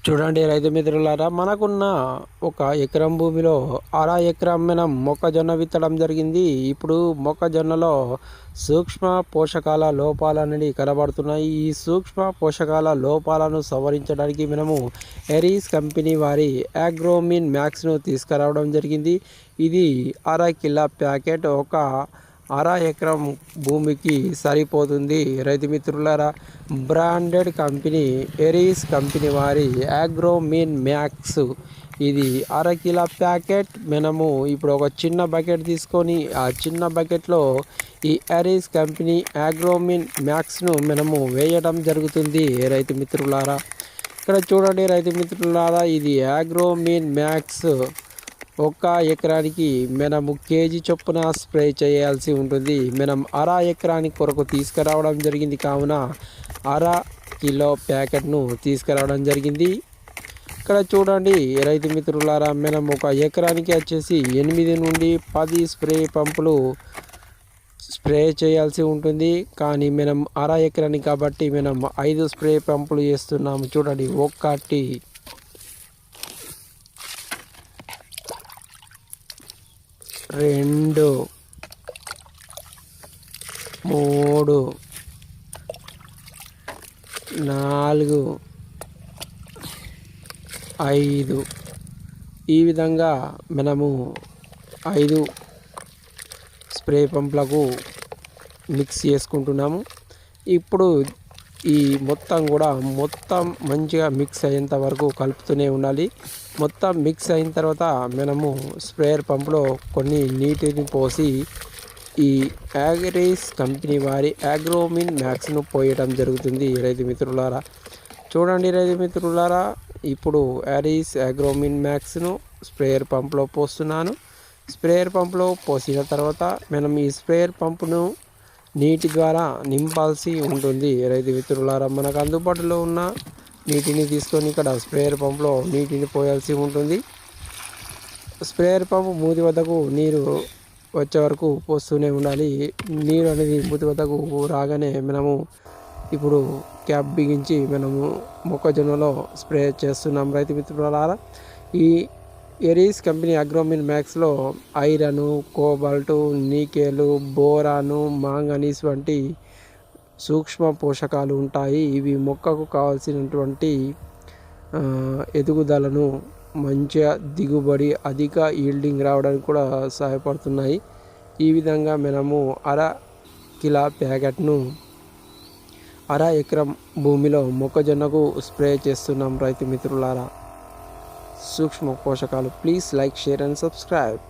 చూడండి రైతు మిత్రులారా, మనకున్న ఒక ఎకరం భూమిలో అర ఎకరం మనం మొక్కజొన్న విత్తడం జరిగింది. ఇప్పుడు మొక్కజొన్నలో సూక్ష్మ పోషకాల లోపాలు అనేవి కనబడుతున్నాయి. ఈ సూక్ష్మ పోషకాల లోపాలను సవరించడానికి మనము ఎరీస్ కంపెనీ వారి అగ్రోమిన్ మ్యాక్స్ను తీసుకురావడం జరిగింది. ఇది అర కిలో ప్యాకెట్ ఒక అర ఎకరం భూమికి సరిపోతుంది. రైతు మిత్రులారా, బ్రాండెడ్ కంపెనీ ఎరీస్ కంపెనీ వారి అగ్రోమిన్ మ్యాక్స్ ఇది అర కిలో ప్యాకెట్. మనము ఇప్పుడు ఒక చిన్న బకెట్ తీసుకొని ఆ చిన్న బకెట్లో ఈ ఎరీస్ కంపెనీ అగ్రోమిన్ మ్యాక్స్ను మనము వేయడం జరుగుతుంది. రైతు మిత్రులారా, ఇక్కడ చూడండి రైతు మిత్రులారా, ఇది అగ్రోమిన్ మ్యాక్స్ ఒక ఎకరానికి మనము కేజీ చొప్పున స్ప్రే చేయాల్సి ఉంటుంది. మనం అర ఎకరానికి కొరకు తీసుకురావడం జరిగింది, కావున అర కిలో ప్యాకెట్ను తీసుకురావడం జరిగింది. ఇక్కడ చూడండి రైతు మిత్రులారా, మనం ఒక ఎకరానికి వచ్చేసి 8 నుండి 10 స్ప్రే పంపులు స్ప్రే చేయాల్సి ఉంటుంది. కానీ మనం అర ఎకరానికి కాబట్టి మనం 5 స్ప్రే పంపులు చేస్తున్నాము. చూడండి, 1 2 3 4 5 ఈ విధంగా మనము 5 స్ప్రే పంపులకు మిక్స్ చేసుకుంటున్నాము. ఇప్పుడు ఈ మొత్తం మంచిగా మిక్స్ అయ్యేంత వరకు కలుపుతూనే ఉండాలి. మొత్తం మిక్స్ అయిన తర్వాత మనము స్ప్రేయర్ పంపులో కొన్ని నీటిని పోసి ఈ ఎరీస్ కంపెనీ వారి అగ్రోమిన్ మ్యాక్స్ను పోయడం జరుగుతుంది. రైతు మిత్రులారా, చూడండి రైతు మిత్రులారా, ఇప్పుడు ఎరీస్ అగ్రోమిన్ మ్యాక్స్ను స్ప్రేయర్ పంపులో పోస్తున్నాను. స్ప్రేయర్ పంపులో పోసిన తర్వాత మనం ఈ స్ప్రేయర్ పంపును నీటి ద్వారా నింపాల్సి ఉంటుంది. రైతు మిత్రులారా, మనకు అందుబాటులో ఉన్న నీటిని తీసుకొని ఇక్కడ స్ప్రేయర్ పంపులో నీటిని పోయాల్సి ఉంటుంది. స్ప్రేయర్ పంపు మూతి వద్దకు నీరు వచ్చే వరకు పోస్తూనే ఉండాలి. నీరు అనేది మూతి వద్దకు రాగానే మనము ఇప్పుడు క్యాప్ బిగించి మనము మొక్కజొన్నలో స్ప్రే చేస్తున్నాం. రైతు మిత్రులారా, ఈ ఎరీస్ కంపెనీ అగ్రోమిన్ మ్యాక్స్లో iron, cobalt, nickel, boron, manganese వంటి సూక్ష్మ పోషకాలు ఉంటాయి. ఇవి మొక్కకు కావాల్సినటువంటి ఎదుగుదలను, మంచిగా దిగుబడి, అధిక ఈల్డింగ్ రావడానికి కూడా సహాయపడుతున్నాయి. ఈ విధంగా మనము అర కిలో ప్యాకెట్ను అర ఎకరం భూమిలో మొక్కజొన్నకు స్ప్రే చేస్తున్నాం. రైతు మిత్రులారా, సూక్ష్మ పోషకాలు. Please like, share and subscribe.